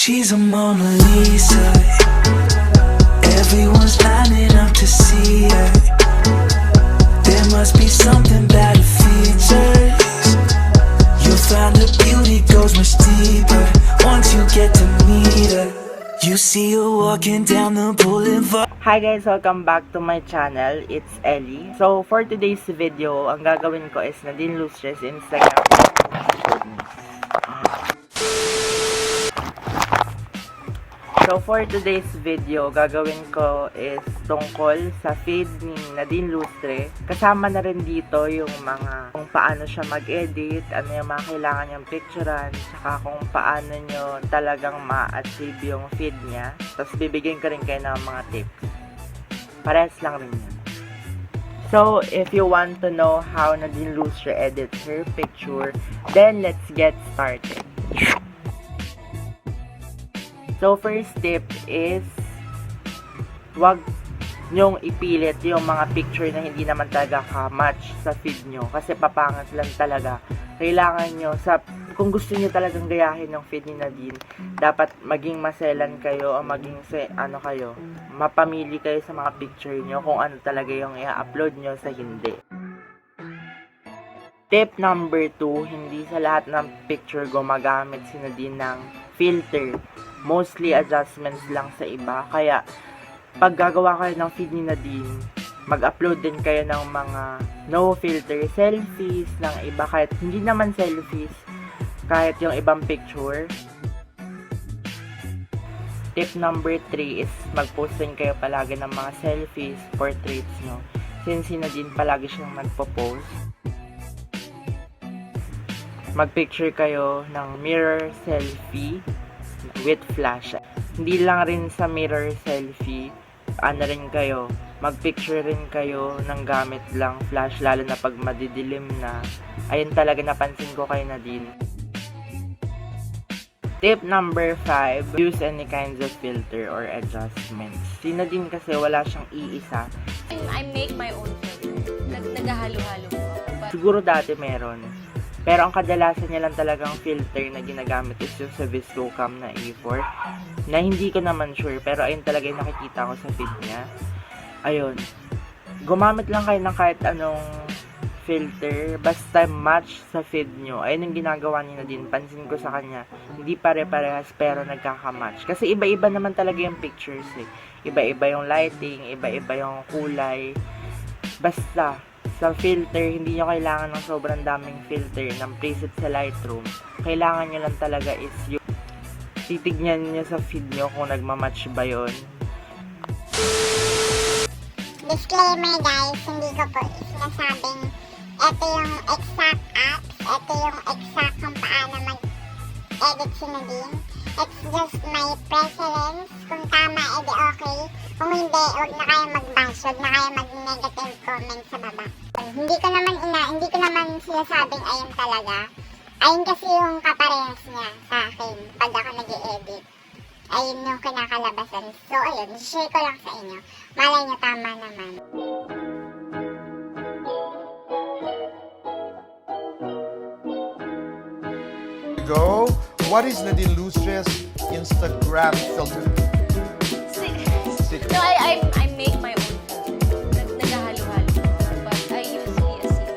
She's a Mona Lisa. Everyone's lining up to see her. There must be something about her features. You'll find her beauty goes much deeper once you get to meet her. You see her walking down the boulevard. Hi guys! Welcome back to my channel. It's Ellie. So for today's video, ang gagawin ko is Nadine Lustre's Instagram. So for today's video, gagawin ko is tungkol sa feed ni Nadine Lustre. Kasama na rin dito yung mga kung paano siya mag-edit, ano yung mga kailangan niyang picturean, saka kung paano nyo talagang ma-achieve yung feed niya. Tapos bibigyan ko rin kayo ng mga tips. Parehas lang rin yun. So if you want to know how Nadine Lustre edits her picture, then let's get started. So, first tip is wag nyong ipilit yung mga picture na hindi naman talaga ka-match sa feed nyo. Kasi papangit lang talaga. Kailangan nyo, kung gusto nyo talagang gayahin yung feed ni Nadine, dapat maging maselan kayo o maging mapamili kayo sa mga picture nyo kung ano talaga yung i-upload nyo sa hindi. Tip number 2, hindi sa lahat ng picture gumagamit si Nadine ng filter. Mostly adjustments lang sa iba. Kaya, pag gagawa kayo ng feed ni Nadine, mag-upload din kayo ng mga no filter selfies ng iba. Kahit hindi naman selfies, kahit yung ibang picture. Tip number 3 is mag-post din kayo palagi ng mga selfies, portraits nyo. Since si Nadine palagi siyang nagpo-post. Mag-picture kayo ng mirror selfie with flash. Hindi lang rin sa mirror selfie, mag-picture rin kayo ng gamit lang flash, lalo na pag madidilim na. Ayun talaga napansin ko kay Nadine. Tip number 5, use any kinds of filter or adjustments. Si Nadine kasi wala siyang iisa. I make my own filter. Naghahalo-halo ko. Siguro dati meron. Pero ang kadalasan niya lang talagang filter na ginagamit is yung sa ViscoCam na A4. Na hindi ko naman sure, pero ayun talaga yung nakikita ko sa feed niya. Ayun. Gumamit lang kayo ng kahit anong filter, basta match sa feed nyo. Ayun yung ginagawa niya din. Pansin ko sa kanya, hindi pare-parehas pero nagkakamatch. Kasi iba-iba naman talaga yung pictures eh. Iba-iba yung lighting, iba-iba yung kulay. Basta sa filter, hindi nyo kailangan ng sobrang daming filter ng preset sa Lightroom. Kailangan nyo lang talaga is yung titignan nyo sa feed nyo kung nagmamatch ba yun. Disclaimer guys, hindi ko po sinasabing ito yung exact apps, ito yung exact kung paano mag-edit si Nadine. It's just my preference. Kung tama, edi okay. Kung hindi, huwag na kayo mag-bash, huwag na kayo mag-negative comment sa baba. Hindi ko naman sinasabing ayun talaga. Ayun kasi yung kaparehas niya sa akin pag ako nag-i-edit. Ayun yung kinakalabasan. So ayun, share ko lang sa inyo. Malay nyo tama naman. Go. What is Nadine Lustre's Instagram filter? No, I make my own filter. Naghahalo-halo ko. But I usually assume.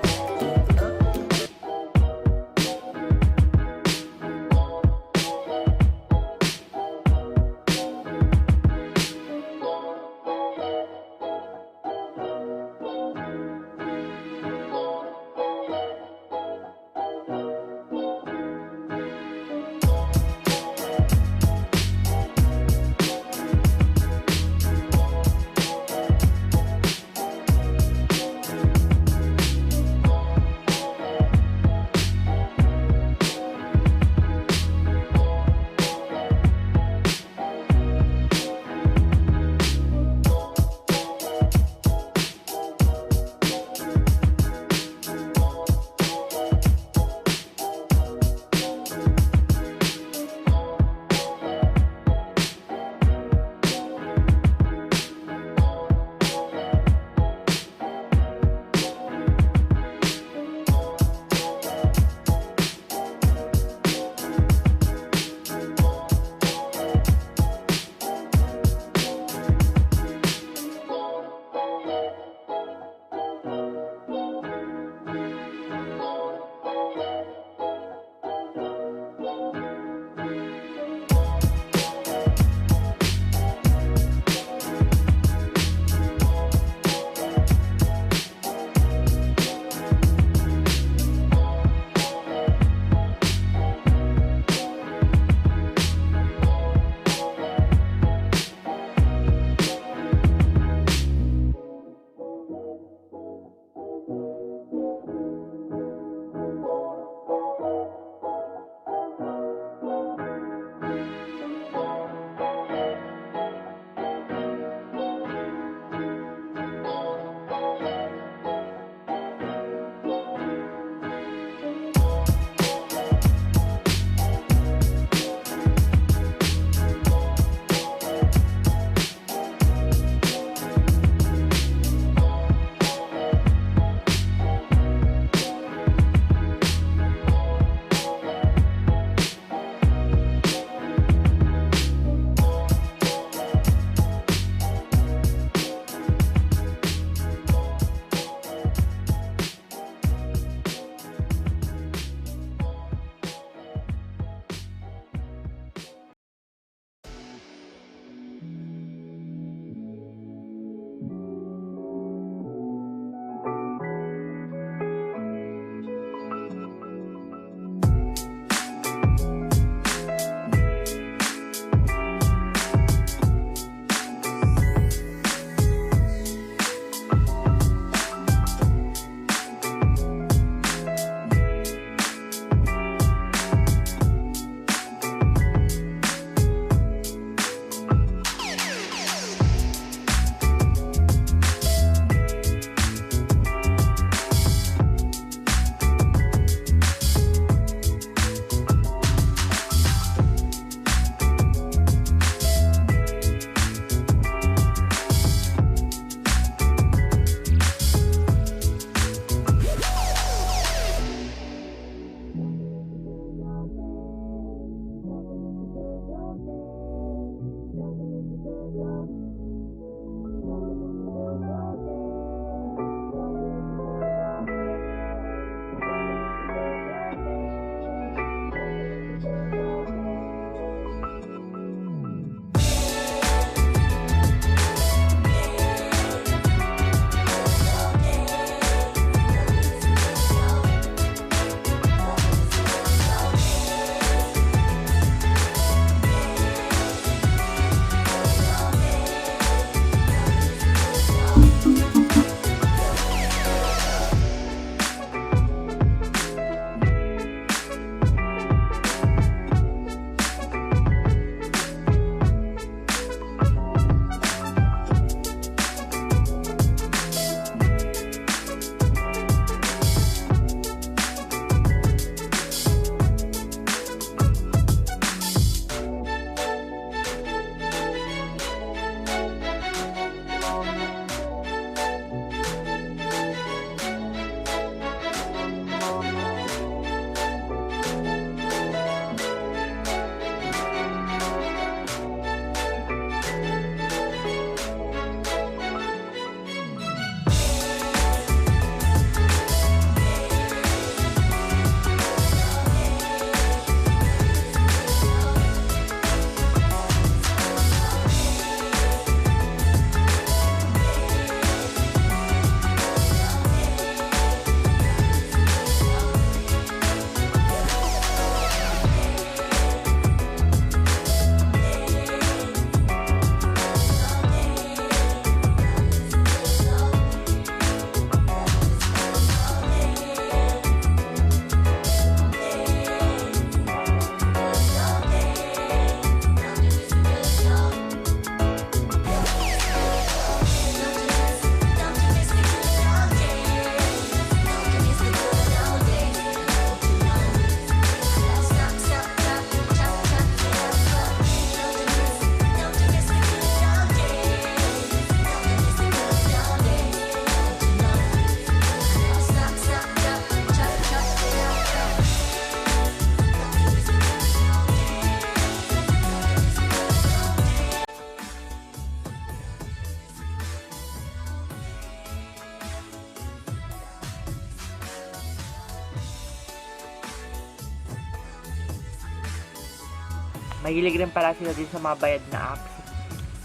mahilig rin pala sila din sa mga bayad na apps.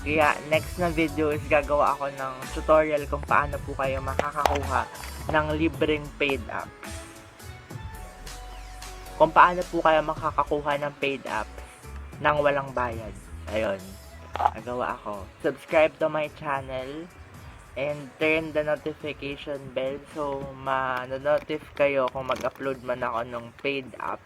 Kaya next na video is gagawa ako ng tutorial kung paano po kayo makakakuha ng libreng paid apps. Kung paano po kayo makakakuha ng paid apps nang walang bayad. Ayun, nagawa ako. Subscribe to my channel and turn the notification bell so ma-notify kayo kung mag-upload man ako ng paid app.